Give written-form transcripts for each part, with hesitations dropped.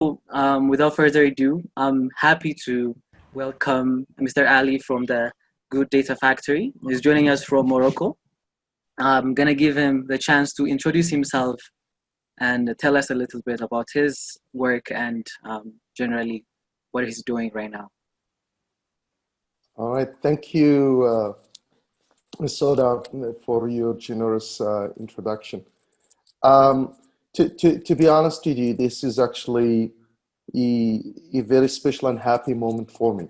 Without further ado, I'm happy to welcome Mr. Ali from the Good Data Factory. He's joining us from Morocco. I'm gonna give him the chance to introduce himself and tell us a little bit about his work and generally what he's doing right now. All right, thank you, Soda, for your generous introduction. To be honest with you, this is actually a very special and happy moment for me.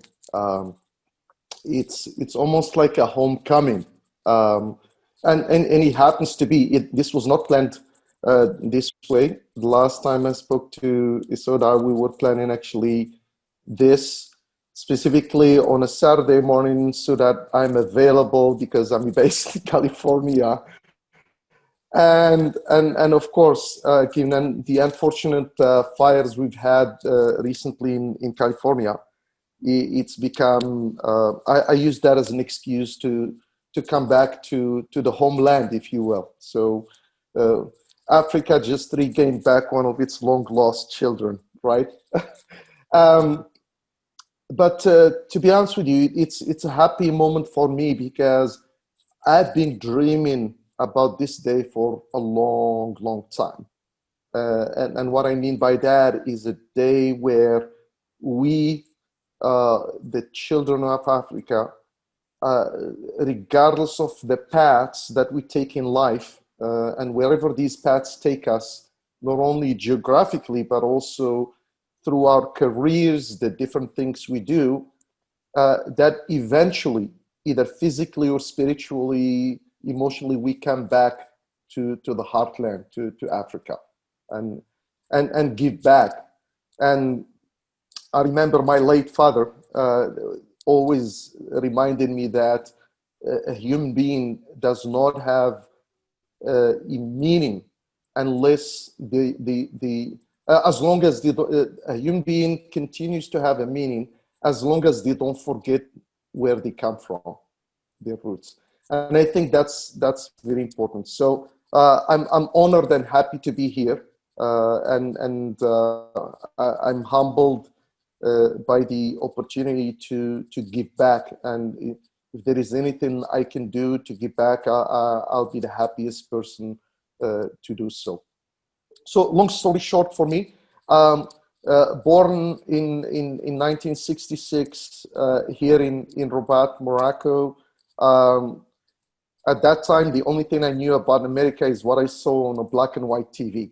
It's almost like a homecoming, and it happens to be. This was not planned this way. The last time I spoke to Isoda, we were planning actually this specifically on a Saturday morning so that I'm available because I'm based in California. And of course, given the unfortunate fires we've had recently in California, it's become, I use that as an excuse to come back to the homeland, if you will. So Africa just regained back one of its long lost children, right? But to be honest with you, it's a happy moment for me because I've been dreaming about this day for a long, long time. And what I mean by that is a day where we, the children of Africa, regardless of the paths that we take in life, and wherever these paths take us, not only geographically, but also through our careers, the different things we do, that eventually, either physically or spiritually, emotionally, we come back to the heartland, to Africa, and give back. And I remember my late father always reminded me that a human being does not have a meaning unless as long as a human being continues to have a meaning, as long as they don't forget where they come from, their roots. And I think that's very important. So I'm honored and happy to be here, and I'm humbled by the opportunity to give back. And if there is anything I can do to give back, I'll be the happiest person to do so. So long story short for me, born in 1966 here in Rabat, Morocco. At that time, the only thing I knew about America is what I saw on a black and white TV.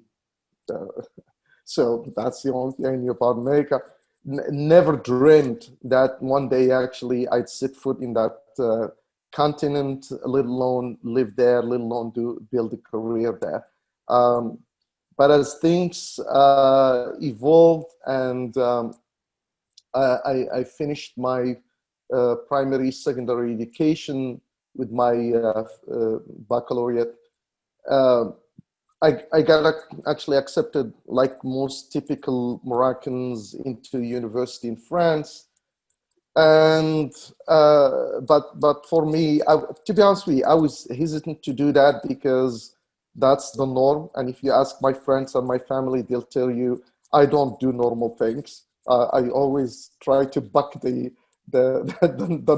So that's the only thing I knew about America. Never dreamed that one day actually I'd set foot in that continent, let alone live there, let alone build a career there. But as things evolved and I finished my primary, secondary education with my baccalaureate, I got actually accepted, like most typical Moroccans, into university in France. And but for me, to be honest with you, I was hesitant to do that because that's the norm. And if you ask my friends and my family, they'll tell you I don't do normal things. I always try to buck the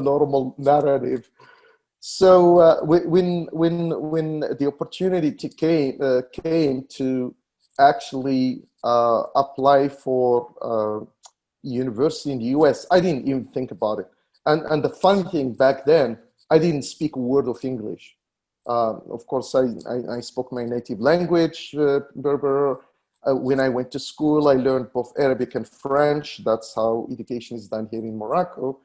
normal narrative. So when the opportunity came to actually apply for university in the US, I didn't even think about it. And the funny thing back then, I didn't speak a word of English. Of course, I spoke my native language, Berber. When I went to school, I learned both Arabic and French. That's how education is done here in Morocco.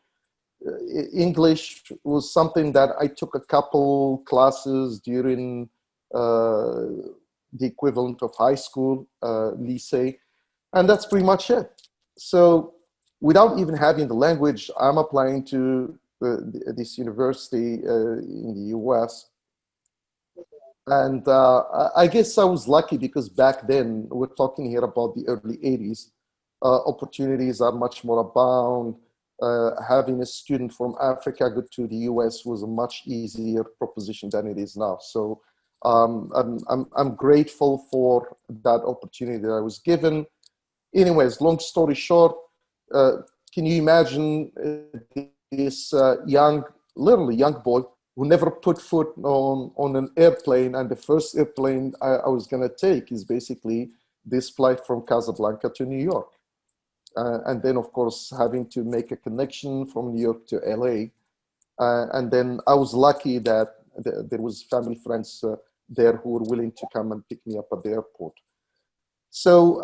English was something that I took a couple classes during the equivalent of high school, lycée, and that's pretty much it. So without even having the language, I'm applying to this university in the US. And I guess I was lucky because back then, we're talking here about the early 80s, opportunities are much more abound. Having a student from Africa go to the US was a much easier proposition than it is now. So I'm grateful for that opportunity that I was given. anyways, long story short, can you imagine this literally young boy who never put foot on an airplane, and the first airplane I was going to take is basically this flight from Casablanca to New York. And then, of course, having to make a connection from New York to LA. And then I was lucky that there was family friends there who were willing to come and pick me up at the airport. So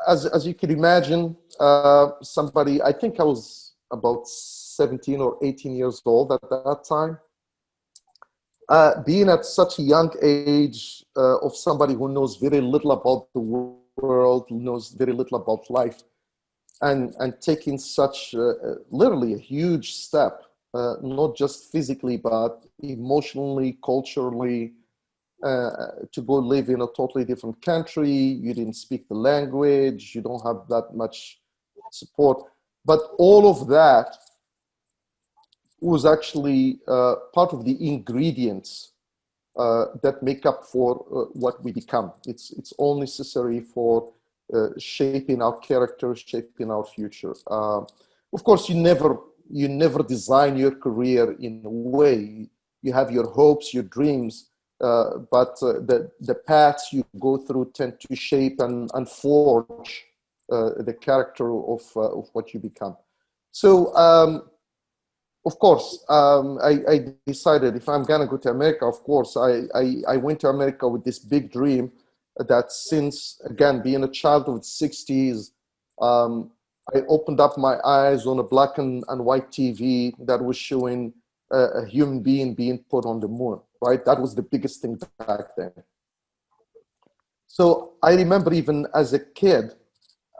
as you can imagine, I think I was about 17 or 18 years old at that time. Being at such a young age of somebody who knows very little about the world, knows very little about life, and taking such literally a huge step, not just physically, but emotionally, culturally, to go live in a totally different country. You didn't speak the language, you don't have that much support. But all of that was actually part of the ingredients that make up for what we become. It's all necessary for shaping our character, shaping our future. Of course, you never design your career in a way. You have your hopes, your dreams, but the paths you go through tend to shape and forge the character of what you become. So, of course, I decided if I'm gonna go to America, of course, I went to America with this big dream that since, again, being a child of the 60s, I opened up my eyes on a black and white TV that was showing a human being being put on the moon, right? That was the biggest thing back then. So I remember even as a kid,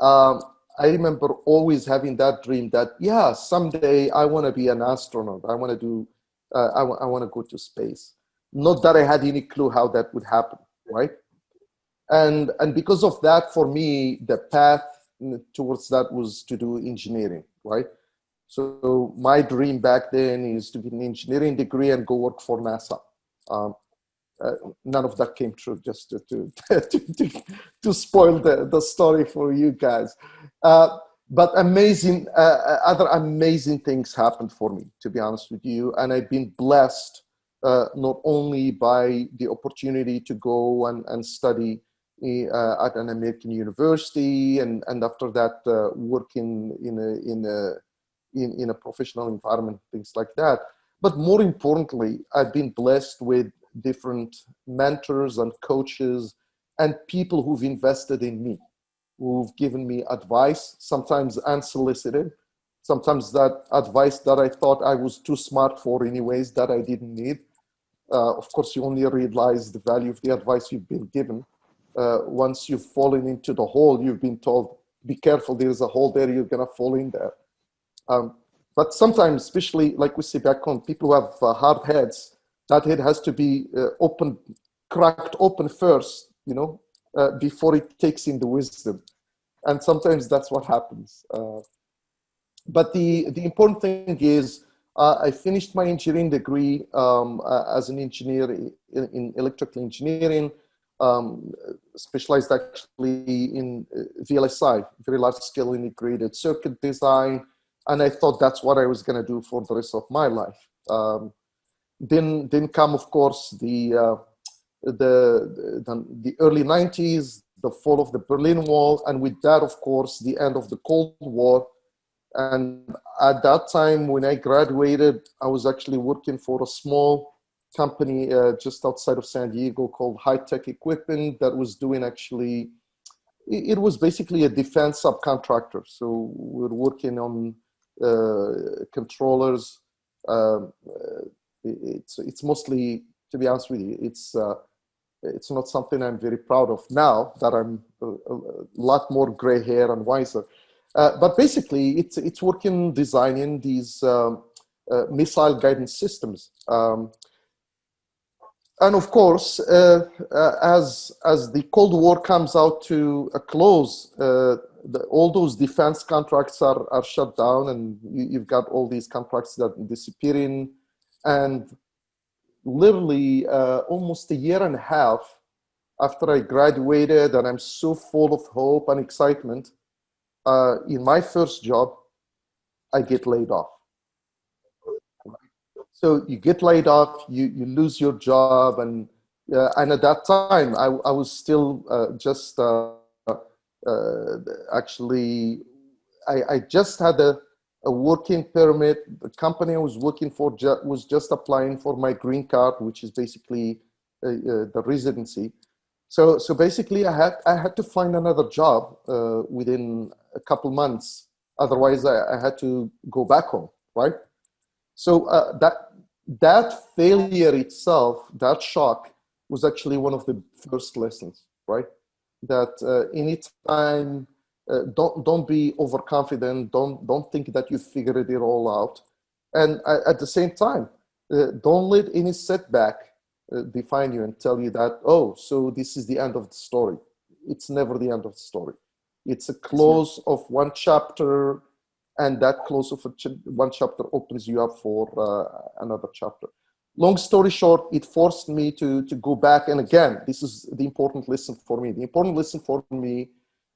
I remember always having that dream that, yeah, someday I want to be an astronaut. I want to do, I want to go to space. Not that I had any clue how that would happen, right? And because of that, for me, the path towards that was to do engineering, right? So my dream back then is to get an engineering degree and go work for NASA. None of that came true, just to spoil the story for you guys. But other amazing things happened for me, to be honest with you. And I've been blessed not only by the opportunity to go and study at an American university, and after that working in a professional environment, things like that. But more importantly, I've been blessed with different mentors and coaches and people who've invested in me, who've given me advice, sometimes unsolicited, sometimes that advice that I thought I was too smart for anyways, that I didn't need. Of course, you only realize the value of the advice you've been given once you've fallen into the hole. You've been told, be careful, there's a hole there, you're gonna fall in there. But sometimes, especially like we say back home, people who have hard heads, that head has to be cracked open first, before it takes in the wisdom. And sometimes that's what happens. But the important thing is, I finished my engineering degree as an engineer in electrical engineering, specialized actually in VLSI, very large scale integrated circuit design. And I thought that's what I was going to do for the rest of my life. Then come, of course, the early 90s, the fall of the Berlin Wall, and with that, of course, the end of the Cold War. And at that time, when I graduated, I was actually working for a small company just outside of San Diego called High Tech Equipment that was doing actually, it was basically a defense subcontractor. So we're working on controllers. It's mostly, to be honest with you, it's not something I'm very proud of now that I'm a lot more gray hair and wiser. But basically, it's working designing these missile guidance systems. And of course, as the Cold War comes out to a close, all those defense contracts are shut down, and you've got all these contracts that are disappearing. And literally almost a year and a half after I graduated, and I'm so full of hope and excitement, in my first job, I get laid off. So you get laid off, you lose your job, and at that time, I was still just actually, I just had a working permit. The company I was working for was just applying for my green card, which is basically the residency. So basically, I had to find another job within a couple months. Otherwise, I had to go back home, right? So that failure itself, that shock, was actually one of the first lessons, right? That anytime, don't be overconfident. Don't think that you figured it all out, and at the same time, don't let any setback define you and tell you that, oh, so this is the end of the story. It's never the end of the story. It's a close of one chapter, and that close of one chapter opens you up for another chapter. Long story short, it forced me to go back. And again, this is the important lesson for me. The important lesson for me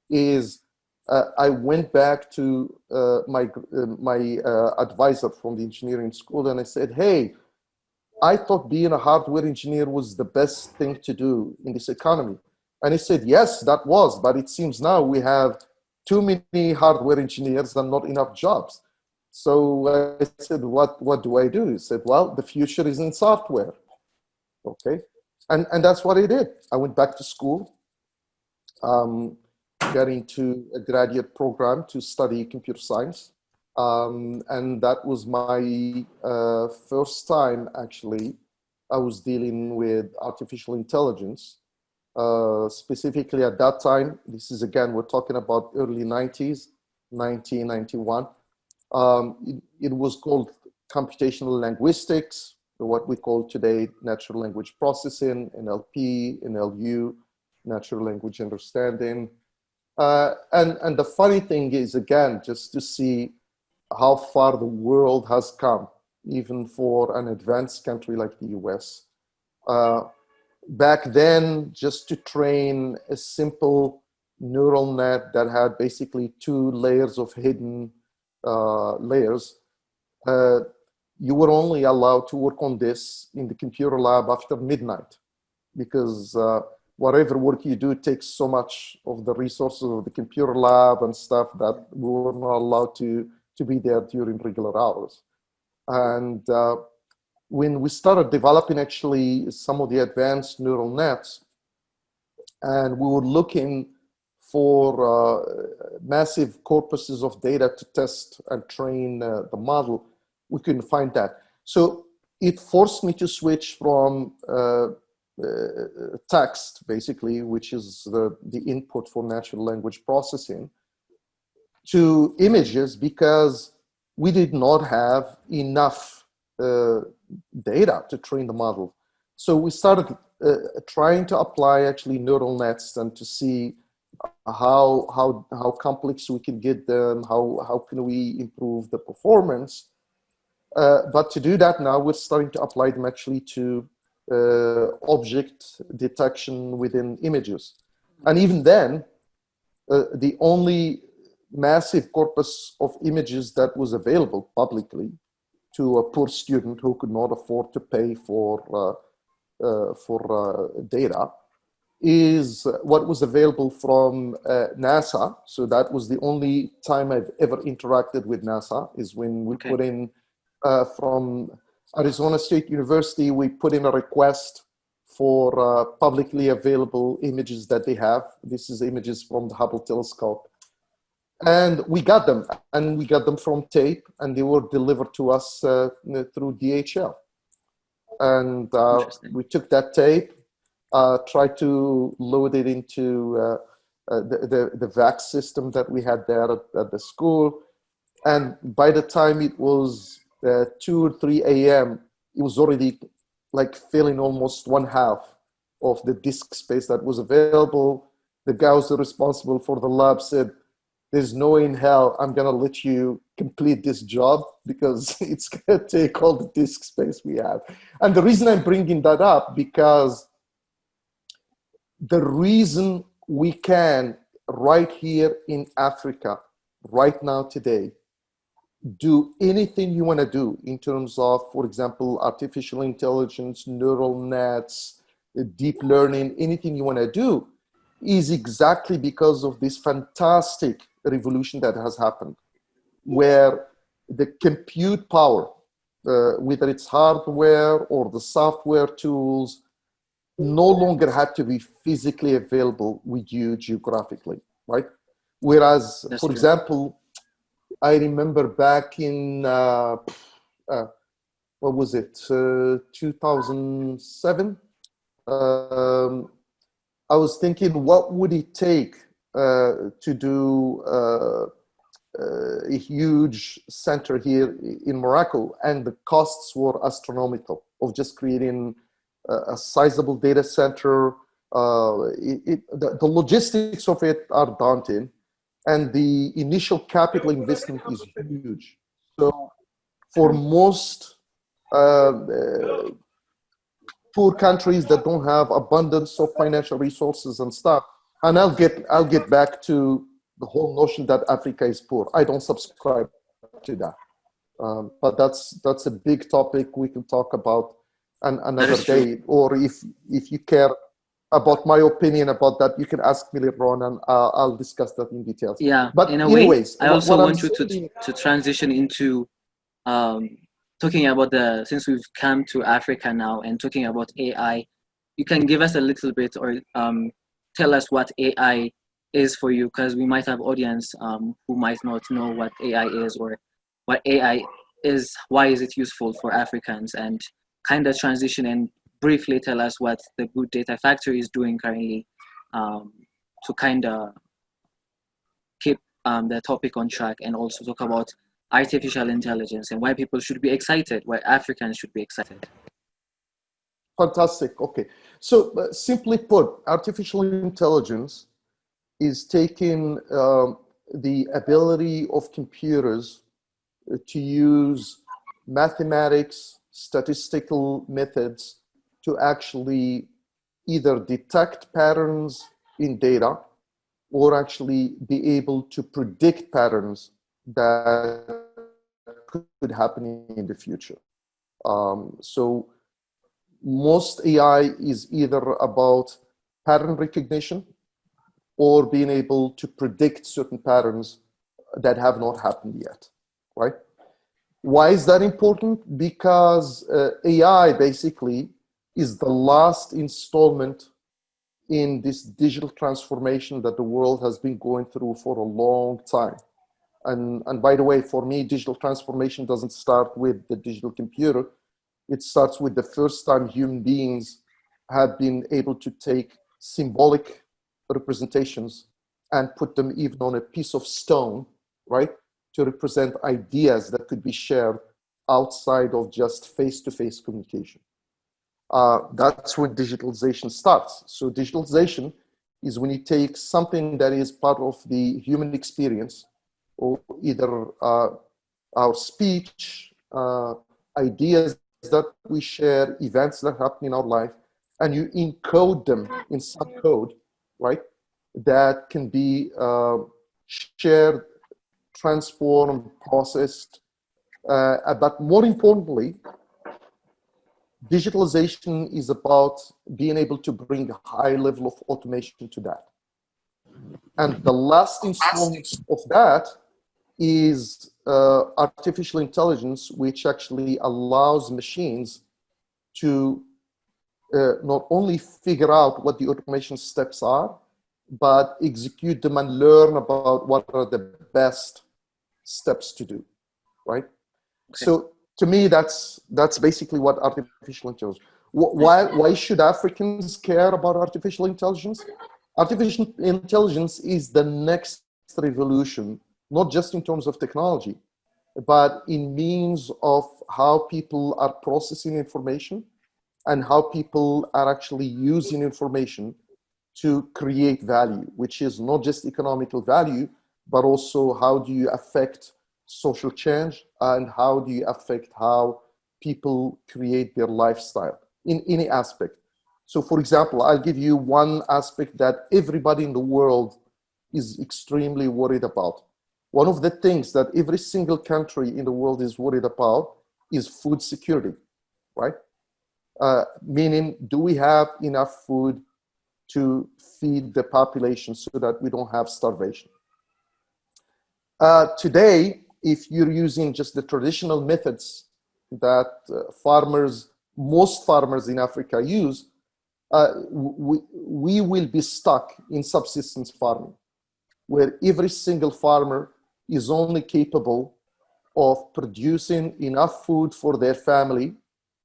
is I went back to my advisor from the engineering school, and I said, hey, I thought being a hardware engineer was the best thing to do in this economy. And he said, yes, that was, but it seems now we have too many hardware engineers and not enough jobs. So I said, what do I do? He said, well, the future is in software. Okay. And that's what I did. I went back to school, got into a graduate program to study computer science. And that was my first time, actually, I was dealing with artificial intelligence. Specifically at that time, this is again, we're talking about early 90s, 1991. It was called computational linguistics, what we call today natural language processing, NLP, NLU, natural language understanding. And the funny thing is, again, just to see how far the world has come, even for an advanced country like the US. Back then, just to train a simple neural net that had basically 2 layers of hidden layers, you were only allowed to work on this in the computer lab after midnight, because whatever work you do takes so much of the resources of the computer lab and stuff that we were not allowed to be there during regular hours. And when we started developing actually some of the advanced neural nets, and we were looking for massive corpuses of data to test and train the model, we couldn't find that. So it forced me to switch from text, basically, which is the input for natural language processing, to images, because we did not have enough data to train the model. So we started trying to apply actually neural nets and to see how complex we can get them, how can we improve the performance. But to do that now, we're starting to apply them actually to object detection within images. And even then, the only massive corpus of images that was available publicly to a poor student who could not afford to pay for data is what was available from NASA. So that was the only time I've ever interacted with NASA, is when we put in from Arizona State University, we put in a request for publicly available images that they have. This is images from the Hubble telescope. And we got them, and we got them from tape, and they were delivered to us through DHL. And we took that tape, tried to load it into the VAX system that we had there at the school. And by the time it was 2 or 3 a.m., it was already like filling almost 1/2 of the disk space that was available. The guy who was responsible for the lab said, there's no way in hell I'm going to let you complete this job, because it's going to take all the disk space we have. And the reason I'm bringing that up, because the reason we can, right here in Africa, right now today, do anything you want to do in terms of, for example, artificial intelligence, neural nets, deep learning, anything you want to do, is exactly because of this fantastic revolution that has happened, where the compute power, whether it's hardware or the software tools, no longer had to be physically available with you geographically, right? Whereas, That's for true. example, I remember back in, what was it, 2007? I was thinking, what would it take to do a huge center here in Morocco? And the costs were astronomical of just creating a sizable data center. The logistics of it are daunting, and the initial capital investment is huge. So for most poor countries that don't have abundance of financial resources and stuff, and I'll get back to the whole notion that Africa is poor. I don't subscribe to that. But that's a big topic we can talk about another day. Or if you care about my opinion about that, you can ask me later on, and I'll discuss that in details. Yeah, But in a way, anyways, I also what I'm want you saying, to transition into talking about since we've come to Africa now and talking about AI. You can give us a little bit, or tell us what AI is for you, because we might have audience who might not know what AI is, or what AI is, why is it useful for Africans, and kind of transition and briefly tell us what the Good Data Factory is doing currently, to kind of keep the topic on track, and also talk about artificial intelligence and why people should be excited, why Africans should be excited. fantastic. Okay. So simply put, artificial intelligence is taking the ability of computers to use mathematics, statistical methods to actually either detect patterns in data or actually be able to predict patterns that could happen in the future. So most AI is either about pattern recognition or being able to predict certain patterns that have not happened yet, right? Why is that important? Because AI basically is the last installment in this digital transformation that the world has been going through for a long time. And by the way, for me, digital transformation doesn't start with the digital computer. It starts with the first time human beings have been able to take symbolic representations and put them even on a piece of stone, right? To represent ideas that could be shared outside of just face-to-face communication. That's when digitalization starts. So digitalization is when you take something that is part of the human experience, or either our speech, ideas that we share, events that happen in our life, and you encode them in some code, right? That can be shared, transformed, processed. But more importantly, digitalization is about being able to bring a high level of automation to that. And the last installment of that is artificial intelligence, which actually allows machines to not only figure out what the automation steps are, but execute them and learn about what are the best steps to do, right? Okay. So to me, that's basically what artificial intelligence. Why should Africans care about artificial intelligence? Artificial intelligence is the next revolution, not just in terms of technology, but in means of how people are processing information and how people are actually using information to create value, which is not just economical value, but also how do you affect social change, and how do you affect how people create their lifestyle in any aspect. So for example, I'll give you one aspect that everybody in the world is extremely worried about. one of the things that every single country in the world is worried about is food security, right? Meaning, do we have enough food to feed the population so that we don't have starvation? Today, if you're using just the traditional methods that most farmers in Africa use, we will be stuck in subsistence farming, where every single farmer is only capable of producing enough food for their family,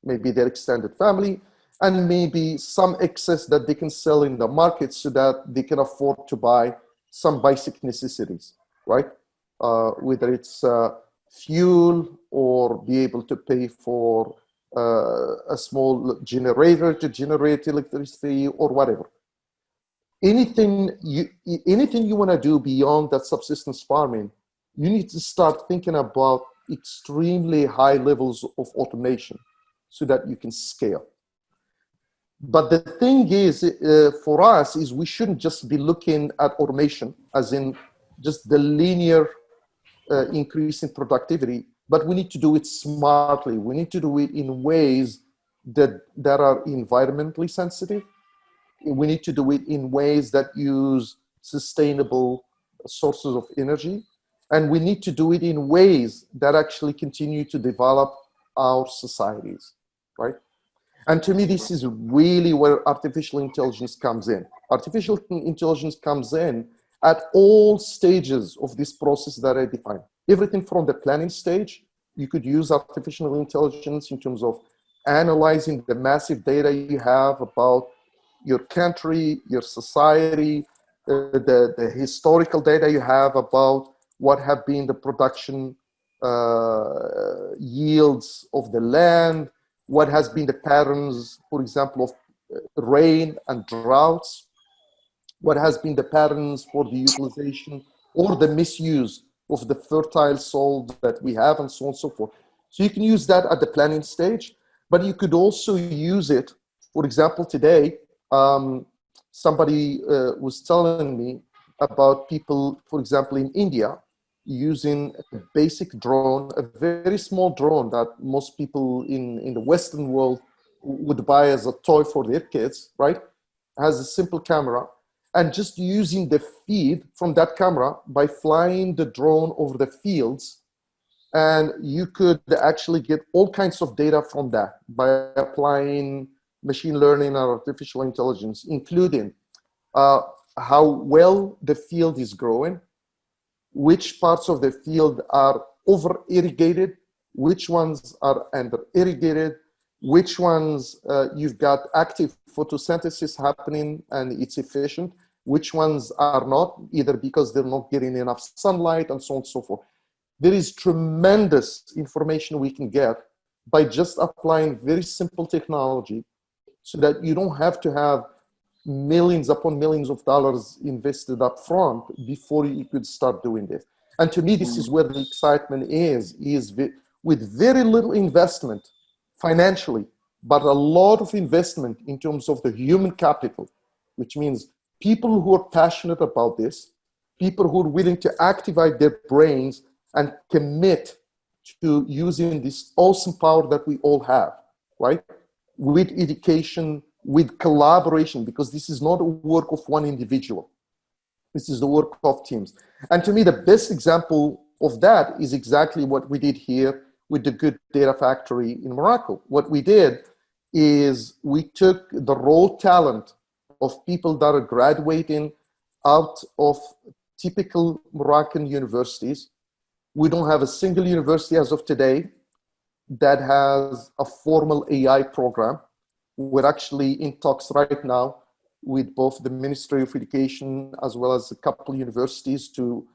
maybe their extended family, and maybe some excess that they can sell in the market so that they can afford to buy some basic necessities, right? Whether it's fuel or be able to pay for a small generator to generate electricity or whatever. Anything you want to do beyond that subsistence farming, you need to start thinking about extremely high levels of automation so that you can scale. But the thing is, for us, is we shouldn't just be looking at automation as in just the linear increase in productivity, but we need to do it smartly. We need to do it in ways that are environmentally sensitive. We need to do it in ways that use sustainable sources of energy. And we need to do it in ways that actually continue to develop our societies, right? And to me, this is really where artificial intelligence comes in. Artificial intelligence comes in at all stages of this process that I defined. Everything from the planning stage, you could use artificial intelligence in terms of analyzing the massive data you have about your country, your society, the historical data you have about what have been the production yields of the land, what has been the patterns, for example, of rain and droughts, what has been the patterns for the utilization or the misuse of the fertile soil that we have, and so on and so forth. So you can use that at the planning stage, but you could also use it, for example, today, somebody was telling me about people, for example, in India, using a basic drone, a very small drone that most people in the Western world would buy as a toy for their kids, right? Has a simple camera, and just using the feed from that camera by flying the drone over the fields, and you could actually get all kinds of data from that by applying machine learning and artificial intelligence, including how well the field is growing, which parts of the field are over irrigated, which ones are under irrigated, which ones you've got active photosynthesis happening and it's efficient, which ones are not, either because they're not getting enough sunlight and so on and so forth. There is tremendous information we can get by just applying very simple technology so that you don't have to have millions upon millions of dollars invested up front before you could start doing this. And to me, this is where the excitement is with very little investment financially, but a lot of investment in terms of the human capital, which means people who are passionate about this, people who are willing to activate their brains and commit to using this awesome power that we all have, right? With education, with collaboration, because this is not a work of one individual. This is the work of teams. And to me, the best example of that is exactly what we did here with the Good Data Factory in Morocco. What we did is we took the raw talent of people that are graduating out of typical Moroccan universities. We don't have a single university as of today that has a formal AI program. We're actually in talks right now with both the Ministry of Education as well as a couple of universities to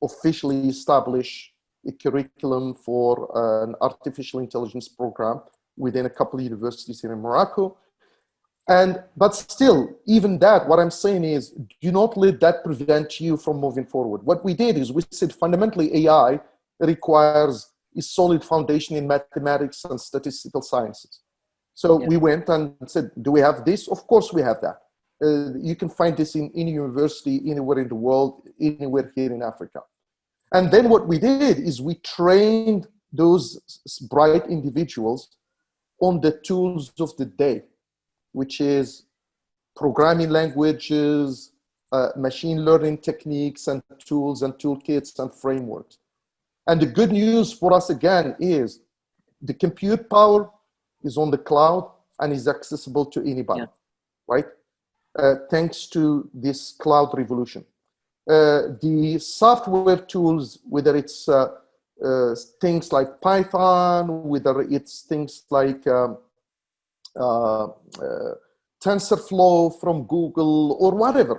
officially establish a curriculum for an artificial intelligence program within a couple of universities here in Morocco. But still, even that, what I'm saying is, do not let that prevent you from moving forward. What we did is we said fundamentally AI requires a solid foundation in mathematics and statistical sciences. So we went and said, do we have this? Of course we have that. You can find this in any university, anywhere in the world, anywhere here in Africa. And then what we did is we trained those bright individuals on the tools of the day, which is programming languages, machine learning techniques and tools and toolkits and frameworks. And the good news for us again is the compute power is on the cloud and is accessible to anybody, right? Thanks to this cloud revolution. The software tools, whether it's things like Python, whether it's things like TensorFlow from Google or whatever,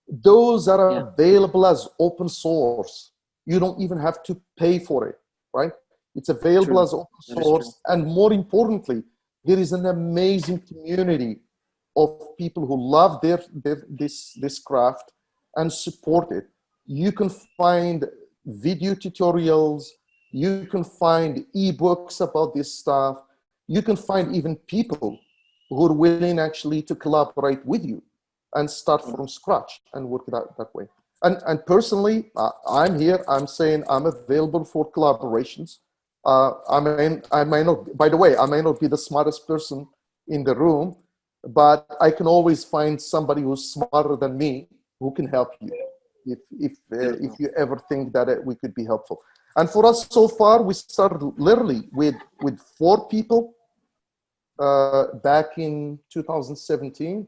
those are available as open source. You don't even have to pay for it, right? It's available as open source. And more importantly, there is an amazing community of people who love this craft and support it. You can find video tutorials, you can find ebooks about this stuff, you can find even people who are willing actually to collaborate with you and start from scratch and work that way. And personally, I'm here, I'm saying I'm available for collaborations. I may not, by the way, I may not be the smartest person in the room, but I can always find somebody who's smarter than me who can help you if you ever think that we could be helpful. And for us so far, we started literally with 4 people back in 2017,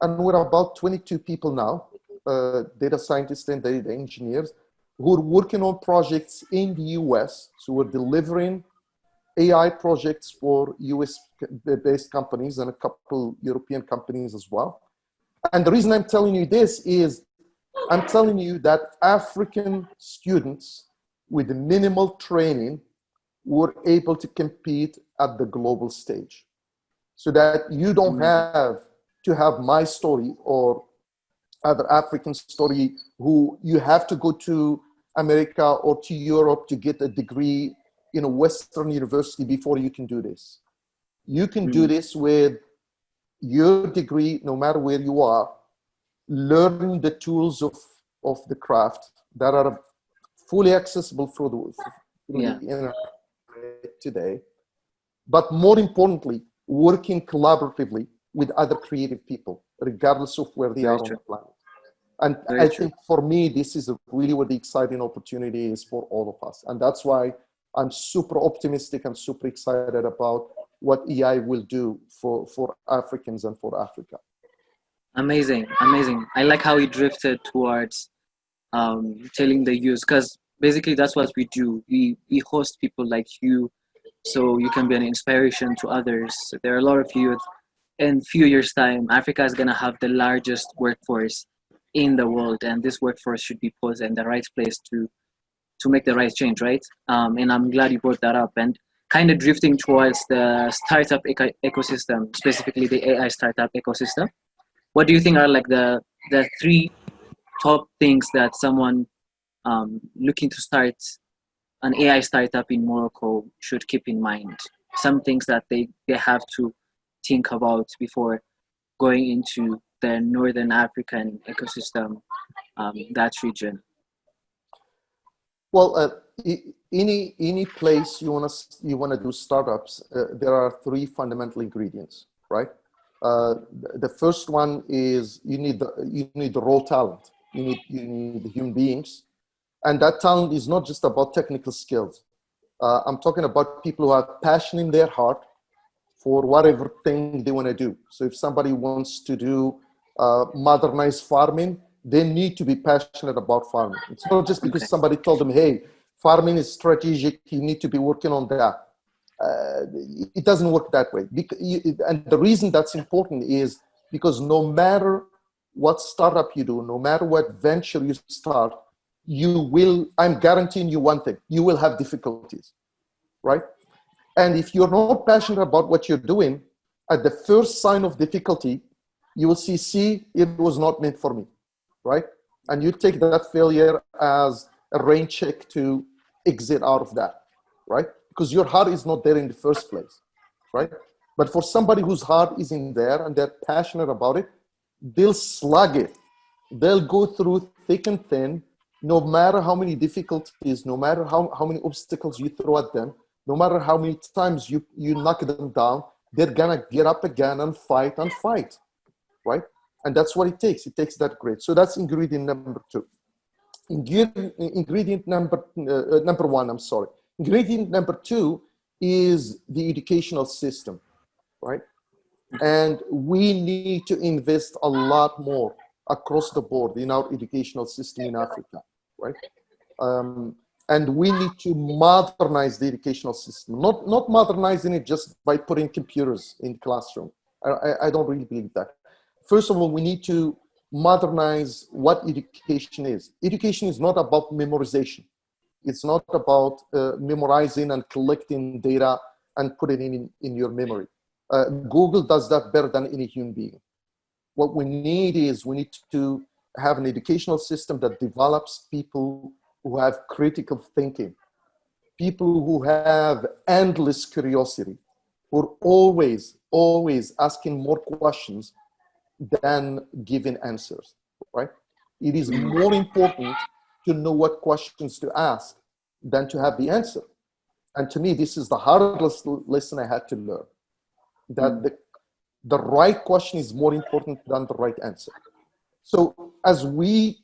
and we're about 22 people now, data scientists and data engineers who are working on projects in the US. So we're delivering AI projects for US-based companies and a couple European companies as well. And the reason I'm telling you this is I'm telling you that African students with minimal training were able to compete at the global stage. So that you don't have to have my story or other African story who you have to go to America or to Europe to get a degree in a Western university before you can do this. You can do this with your degree, no matter where you are, learning the tools of the craft that are fully accessible through the internet today. But more importantly, working collaboratively with other creative people, regardless of where they are on the planet. And I think for me, this is really what the exciting opportunity is for all of us. And that's why I'm super optimistic and super excited about what AI will do for Africans and for Africa. Amazing, amazing. I like how you drifted towards telling the youth, because basically that's what we do. We host people like you, so you can be an inspiration to others. There are a lot of youth. In a few years' time, Africa is going to have the largest workforce in the world, and this workforce should be posed in the right place to make the right change, right? And I'm glad you brought that up. And kind of drifting towards the startup ecosystem, specifically the AI startup ecosystem. What do you think are like the 3 top things that someone looking to start an AI startup in Morocco should keep in mind? Some things that they have to think about before going into the Northern African ecosystem, that region. Well, any place you want to do startups, there are 3 fundamental ingredients, right? The first one is you need the raw talent. You need the human beings, and that talent is not just about technical skills. I'm talking about people who have passion in their heart for whatever thing they want to do. So if somebody wants to do modernized farming, they need to be passionate about farming. It's not just because somebody told them, hey, farming is strategic, you need to be working on that. It doesn't work that way. And the reason that's important is because no matter what startup you do, no matter what venture you start, I'm guaranteeing you one thing, you will have difficulties, right? And if you're not passionate about what you're doing, at the first sign of difficulty, you will see, it was not meant for me, right? And you take that failure as a rain check to exit out of that, right? Because your heart is not there in the first place, right? But for somebody whose heart is in there and they're passionate about it, they'll slug it. They'll go through thick and thin. no matter how many difficulties, no matter how many obstacles you throw at them, no matter how many times you knock them down, they're gonna get up again and fight, right? And that's what it takes. It takes that grit. So that's ingredient number two. Ingredient number one, I'm sorry. Ingredient number two is the educational system, right? And we need to invest a lot more across the board in our educational system in Africa, right? And we need to modernize the educational system, not modernizing it just by putting computers in the classroom. I don't really believe that. First of all, we need to modernize what education is. Education is not about memorization. It's not about memorizing and collecting data and putting it in your memory. Google does that better than any human being. What we need is we need to have an educational system that develops people who have critical thinking, people who have endless curiosity, who are always asking more questions than giving answers, right? It is more important to know what questions to ask than to have the answer. And to me, this is the hardest lesson I had to learn, that the right question is more important than the right answer. So as we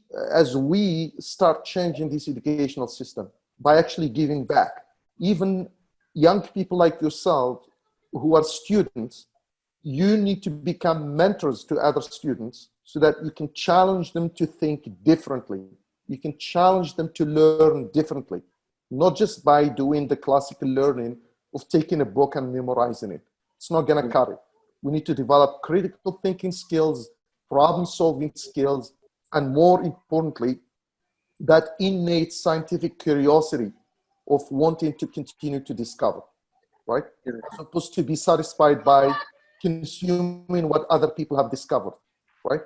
start changing this educational system by actually giving back, even young people like yourself who are students, you need to become mentors to other students so that you can challenge them to think differently. You can challenge them to learn differently, not just by doing the classical learning of taking a book and memorizing it. It's not gonna cut it. We need to develop critical thinking skills, problem-solving skills, and more importantly, that innate scientific curiosity of wanting to continue to discover, right? As opposed to be satisfied by consuming what other people have discovered, right?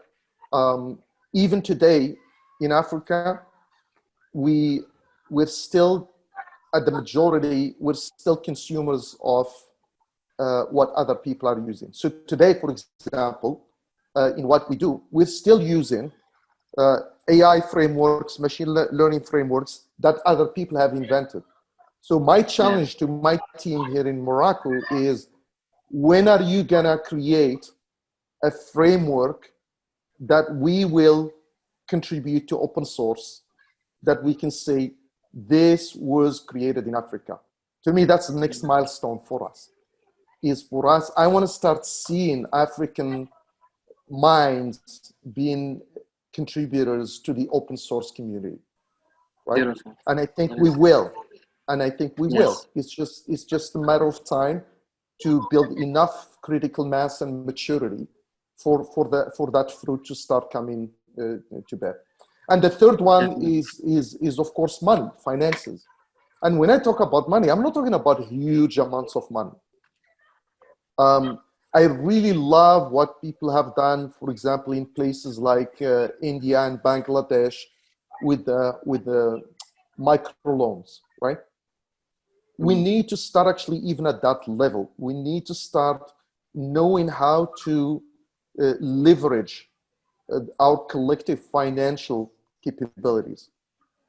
Even today in Africa, we're still, at the majority, we're still consumers of what other people are using. So today, for example, in what we do, we're still using AI frameworks, machine learning frameworks that other people have invented. So my challenge to my team here in Morocco is, when are you gonna create a framework that we will contribute to open source, that we can say, this was created in Africa? To me, that's the next milestone for us. I want to start seeing African minds being contributors to the open source community, right? Beautiful. And I think we will. Yes. It's just a matter of time to build enough critical mass and maturity for that fruit to start coming to bear. And the third one is of course money, finances. And when I talk about money, I'm not talking about huge amounts of money. I really love what people have done, for example, in places like India and Bangladesh with the microloans, right? We need to start actually even at that level. We need to start knowing how to leverage our collective financial capabilities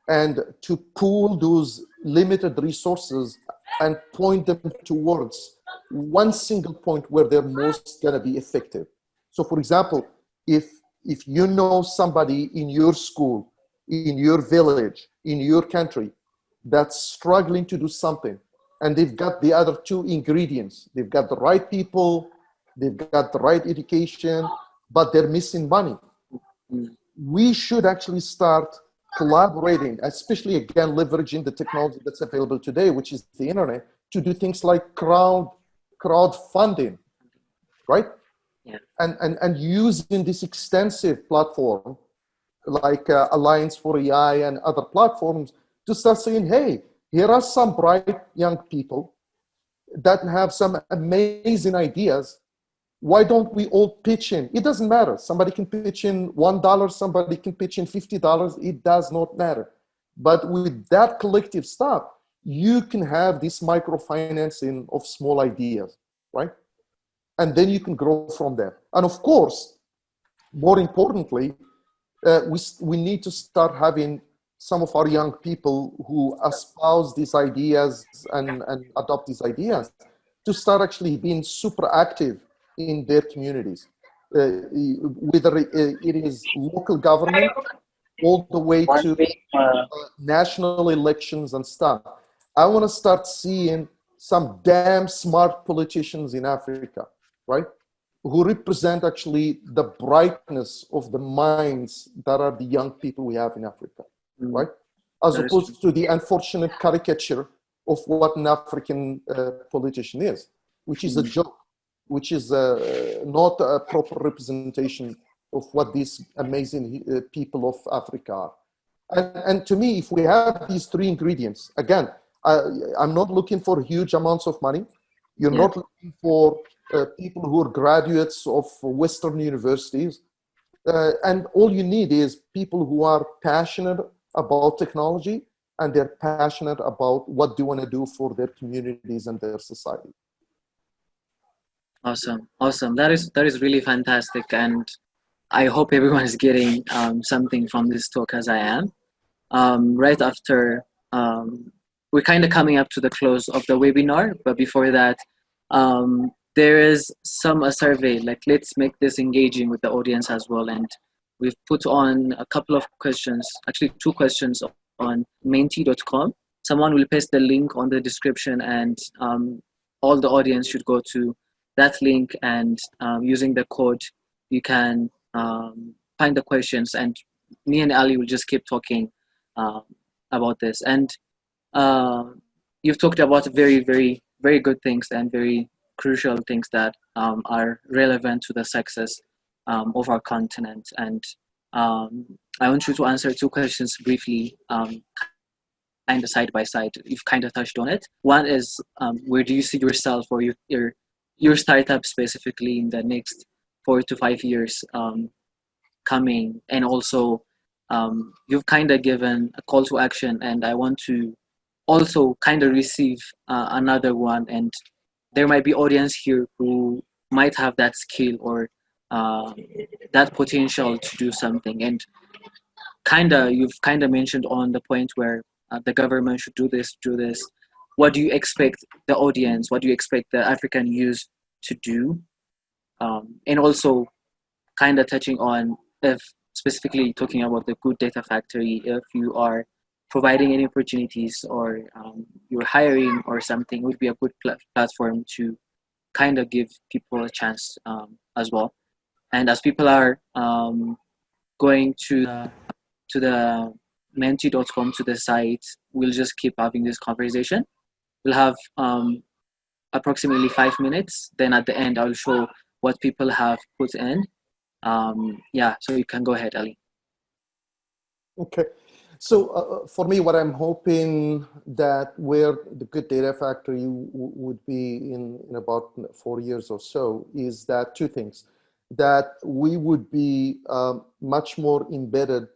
and to pool those limited resources and point them towards one single point where they're most going to be effective. So for example, if you know somebody in your school, in your village, in your country that's struggling to do something, and they've got the other two ingredients, they've got the right people, they've got the right education, but they're missing money, we should actually start collaborating, especially again leveraging the technology that's available today, which is the internet, to do things like crowdfunding, right? Yeah. And using this extensive platform like Alliance4ai and other platforms to start saying, hey, here are some bright young people that have some amazing ideas. Why don't we all pitch in? It doesn't matter. Somebody can pitch in $1, somebody can pitch in $50. It does not matter. But with that collective stuff, you can have this microfinancing of small ideas, right? And then you can grow from there. And of course, more importantly, we need to start having some of our young people who espouse these ideas and adopt these ideas to start actually being super active in their communities, whether it is local government all the way to national elections and stuff. I want to start seeing some damn smart politicians in Africa, right? Who represent actually the brightness of the minds that are the young people we have in Africa, right? As opposed to the unfortunate caricature of what an African politician is, which is a joke, which is not a proper representation of what these amazing people of Africa are. And to me, if we have these three ingredients, again, I'm not looking for huge amounts of money. You're not looking for people who are graduates of Western universities. And all you need is people who are passionate about technology and they're passionate about what they want to do for their communities and their society. Awesome, awesome. That is really fantastic, and I hope everyone is getting something from this talk as I am. Right after, we're kind of coming up to the close of the webinar, but before that, there is a survey, like let's make this engaging with the audience as well. And we've put on a couple of questions, actually 2 questions on menti.com. Someone will paste the link on the description, and all the audience should go to that link, and using the code, you can find the questions, and me and Ali will just keep talking about this. And you've talked about very, very, very good things and very crucial things that are relevant to the success of our continent. And I want you to answer 2 questions briefly, kind of side by side. You've kind of touched on it. One is, where do you see yourself or your startup specifically in the next 4 to 5 years coming? And also, you've kind of given a call to action, and I want to also kind of receive another one. And there might be audience here who might have that skill or that potential to do something. And you've kind of mentioned on the point where the government should do this. What do you expect the audience, what do you expect the African youth to do? And also kind of touching on, if specifically talking about the Good Data Factory, if you are providing any opportunities or you're hiring or something, would be a good platform to kind of give people a chance as well. And as people are going to the menti.com, to the site, we'll just keep having this conversation. We'll have approximately 5 minutes. Then at the end, I'll show what people have put in. So you can go ahead, Ali. Okay. So for me, what I'm hoping that where the Good Data Factory would be in about 4 years or so is that 2 things. That we would be much more embedded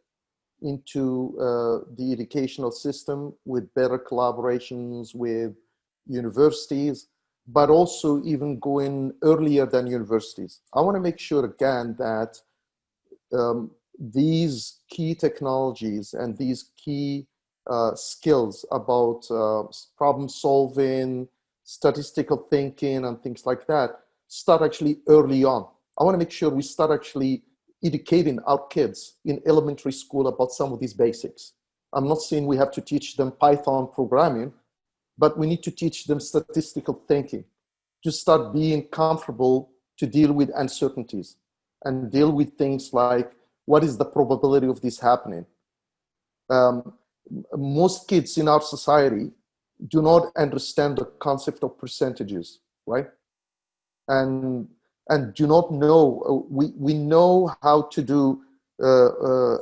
into the educational system with better collaborations with universities, but also even going earlier than universities. I want to make sure again that these key technologies and these key skills about problem solving, statistical thinking, and things like that start actually early on. I want to make sure we start actually educating our kids in elementary school about some of these basics. I'm not saying we have to teach them Python programming, but we need to teach them statistical thinking to start being comfortable to deal with uncertainties and deal with things like, what is the probability of this happening? Most kids in our society do not understand the concept of percentages, right? And do not know, we know how to do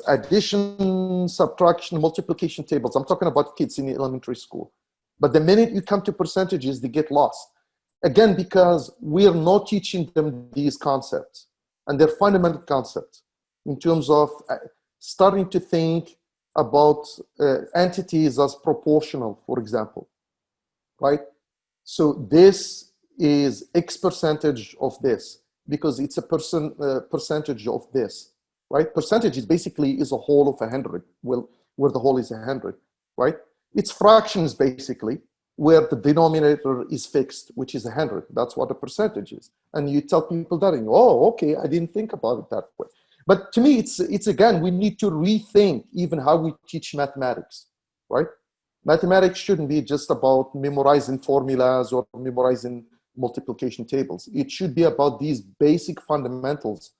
addition, subtraction, multiplication tables. I'm talking about kids in elementary school. But the minute you come to percentages, they get lost. Again, because we are not teaching them these concepts, and they're fundamental concepts in terms of starting to think about entities as proportional, for example, right? So this is X percentage of this because it's a percentage of this, right? Percentage is basically is a whole of 100. Well, where the whole is 100, right? It's fractions basically, where the denominator is fixed, which is 100. That's what the percentage is. And you tell people that, and you go, oh, okay, I didn't think about it that way. But to me, it's again, we need to rethink even how we teach mathematics, right? Mathematics shouldn't be just about memorizing formulas or memorizing multiplication tables. It should be about these basic fundamentals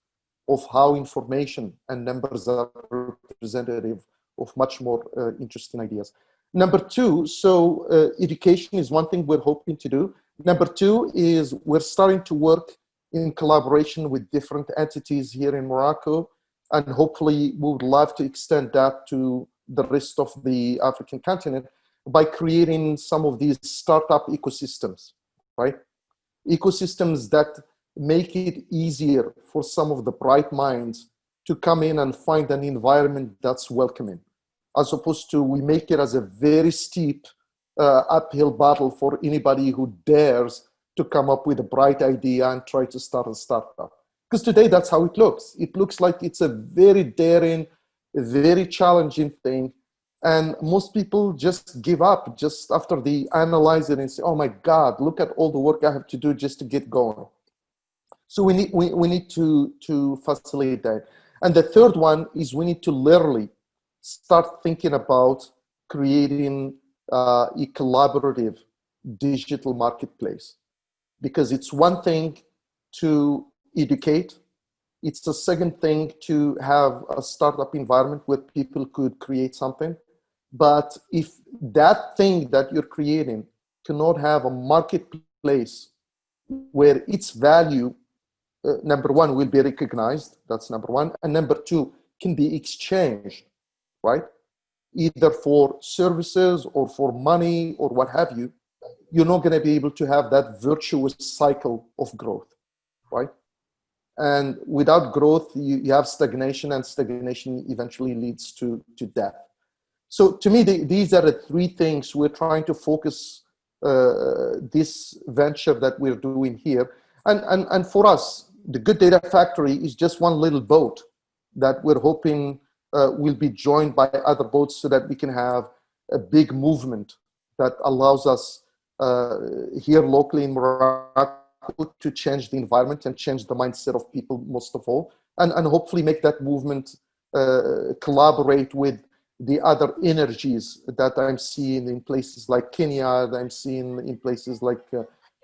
of how information and numbers are representative of much more interesting ideas. Number two, so education is one thing we're hoping to do. Number two is we're starting to work in collaboration with different entities here in Morocco, and hopefully we would love to extend that to the rest of the African continent by creating some of these startup ecosystems, right? Ecosystems that make it easier for some of the bright minds to come in and find an environment that's welcoming, as opposed to we make it as a very steep uphill battle for anybody who dares to come up with a bright idea and try to start a startup. Because today that's how it looks. It looks like it's a very daring, very challenging thing. And most people just give up just after they analyze it and say, oh my God, look at all the work I have to do just to get going. So we need to facilitate that. And the third one is we need to literally start thinking about creating a collaborative digital marketplace. Because it's one thing to educate. It's the second thing to have a startup environment where people could create something. But if that thing that you're creating cannot have a marketplace where its value, number one, will be recognized, that's number one, and number two, can be exchanged, right? Either for services or for money or what have you, you're not going to be able to have that virtuous cycle of growth, right? And without growth, you have stagnation, and stagnation eventually leads to death. So to me, these are the three things we're trying to focus this venture that we're doing here. And for us, the Good Data Factory is just one little boat that we're hoping will be joined by other boats so that we can have a big movement that allows us here locally in Morocco to change the environment and change the mindset of people most of all, and hopefully make that movement collaborate with the other energies that I'm seeing in places like Kenya, that I'm seeing in places like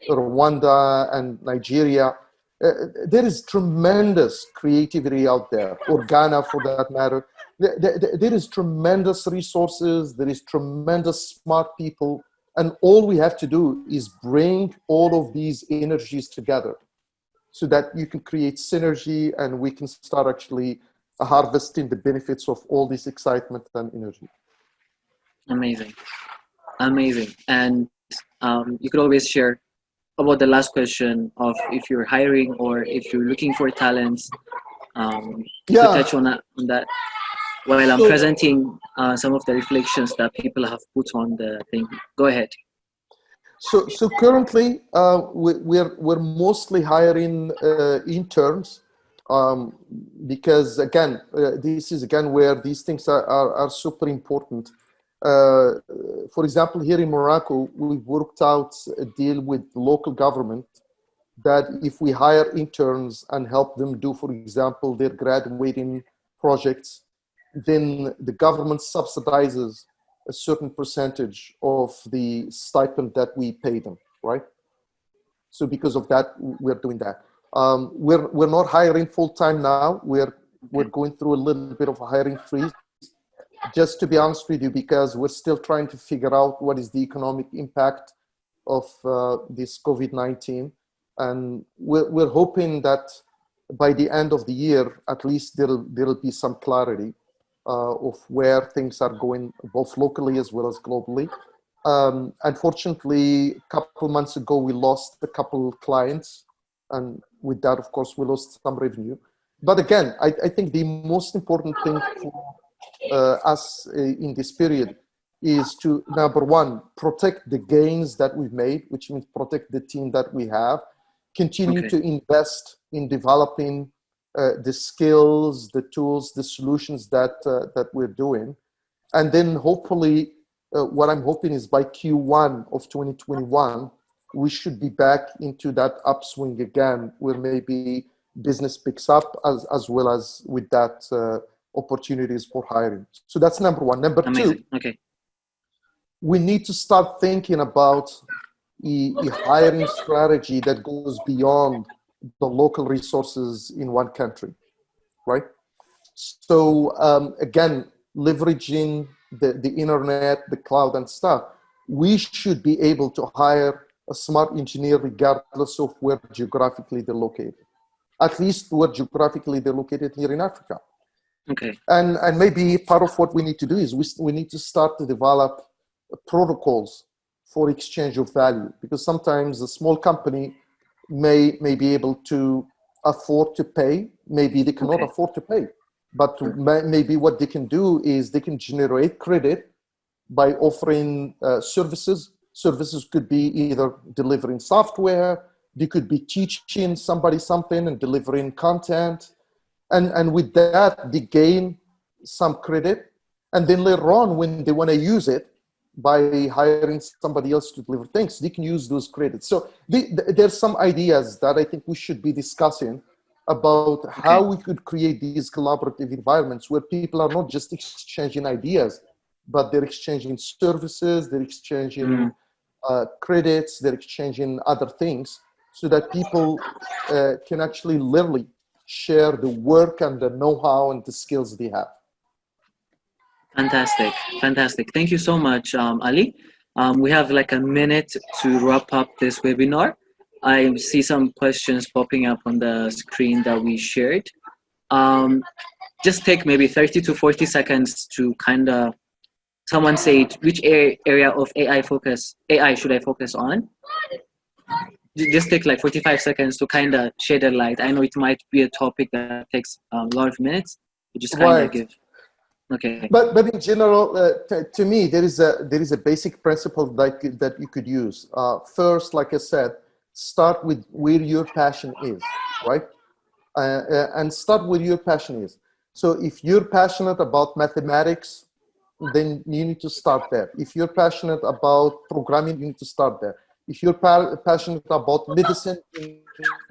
Rwanda and Nigeria. There is tremendous creativity out there, or Ghana for that matter. There is tremendous resources, there is tremendous smart people, and all we have to do is bring all of these energies together so that you can create synergy and we can start actually harvesting the benefits of all this excitement and energy. Amazing. Amazing. And you could always share about the last question of if you're hiring or if you're looking for talents. You could touch on that while I'm presenting some of the reflections that people have put on the thing. Go ahead. So currently we're mostly hiring interns because again this is again where these things are super important. For example, here in Morocco, we've worked out a deal with local government that if we hire interns and help them do, for example, their graduating projects, then the government subsidizes a certain percentage of the stipend that we pay them, right? So because of that, we're doing that. We're not hiring full-time now. We're going through a little bit of a hiring freeze, just to be honest with you, because we're still trying to figure out what is the economic impact of this COVID-19. And we're hoping that by the end of the year, at least there'll be some clarity of where things are going, both locally as well as globally. Unfortunately, a couple months ago, we lost a couple clients. And with that, of course, we lost some revenue. But again, I think the most important thing for us in this period is to, number one, protect the gains that we've made, which means protect the team that we have, continue to invest in developing the skills, the tools, the solutions that we're doing. And then hopefully, what I'm hoping is by Q1 of 2021, we should be back into that upswing again, where maybe business picks up as well as with that opportunities for hiring. So that's number one. Number Amazing. two, Okay. we need to start thinking about a hiring strategy that goes beyond the local resources in one country, right? So again, leveraging the internet, the cloud and stuff, we should be able to hire a smart engineer regardless of where geographically they're located, at least where geographically they're located here in Africa. Okay. And maybe part of what we need to do is we need to start to develop protocols for exchange of value, because sometimes a small company may be able to afford to pay, maybe they cannot afford to pay, but maybe what they can do is they can generate credit by offering services. Services could be either delivering software, they could be teaching somebody something and delivering content, and with that they gain some credit, and then later on when they want to use it by hiring somebody else to deliver things, they can use those credits. So there's some ideas that I think we should be discussing about how we could create these collaborative environments where people are not just exchanging ideas, but they're exchanging services, they're exchanging credits, they're exchanging other things, so that people can actually literally share the work and the know-how and the skills they have. Fantastic. Fantastic. Thank you so much, Ali. We have like a minute to wrap up this webinar. I see some questions popping up on the screen that we shared. Just take maybe 30 to 40 seconds to kind of, someone say which area of AI should I focus on? Just take like 45 seconds to kind of shed a light. I know it might be a topic that takes a lot of minutes. You just kind of give. Okay. But in general, to me, there is a basic principle that you could use. First, like I said, start with where your passion is, right? And start where your passion is. So if you're passionate about mathematics, then you need to start there. If you're passionate about programming, you need to start there. If you're passionate about medicine, you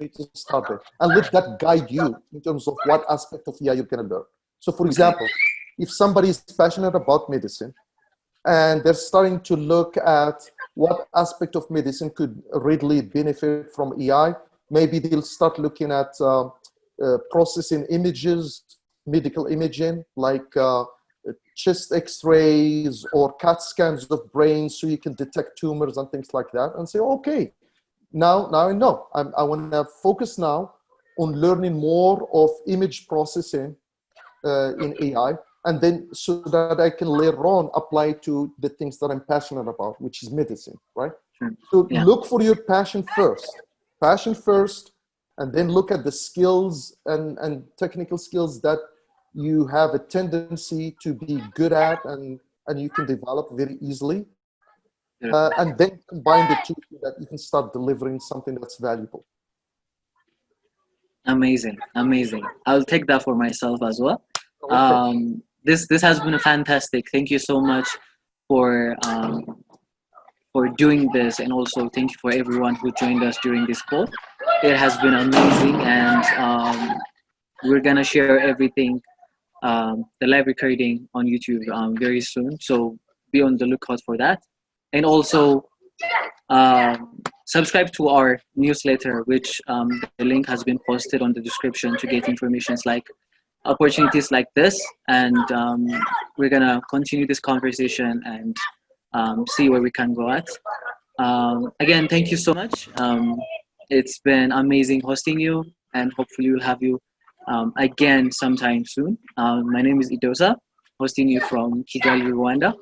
need to start there. And let that guide you in terms of what aspect of AI you're going to learn. So for example, if somebody is passionate about medicine and they're starting to look at what aspect of medicine could readily benefit from AI, maybe they'll start looking at processing images, medical imaging, like chest x-rays or CAT scans of brains so you can detect tumors and things like that, and say, okay, now I know. I want to focus now on learning more of image processing in AI, and then so that I can later on apply to the things that I'm passionate about, which is medicine, right? So look for your passion first, and then look at the skills and technical skills that you have a tendency to be good at and you can develop very easily. And then combine the two so that you can start delivering something that's valuable. Amazing, amazing. I'll take that for myself as well. This has been fantastic. Thank you so much for doing this, and also thank you for everyone who joined us during this call. It has been amazing, and we're gonna share everything, the live recording on YouTube very soon. So be on the lookout for that, and also subscribe to our newsletter, which the link has been posted on the description to get information like opportunities like this, and we're gonna continue this conversation and see where we can go at. Again, thank you so much. It's been amazing hosting you, and hopefully we'll have you again sometime soon. My name is Idosa, hosting you from Kigali, Rwanda.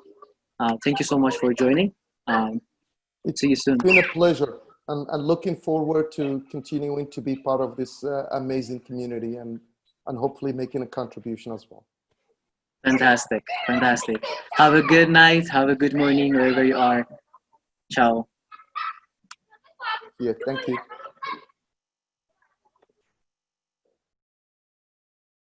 Thank you so much for joining. See you soon. It's been a pleasure, and looking forward to continuing to be part of this amazing community and hopefully making a contribution as well. Fantastic, fantastic. Have a good night, have a good morning wherever you are. Ciao. Yeah, thank you.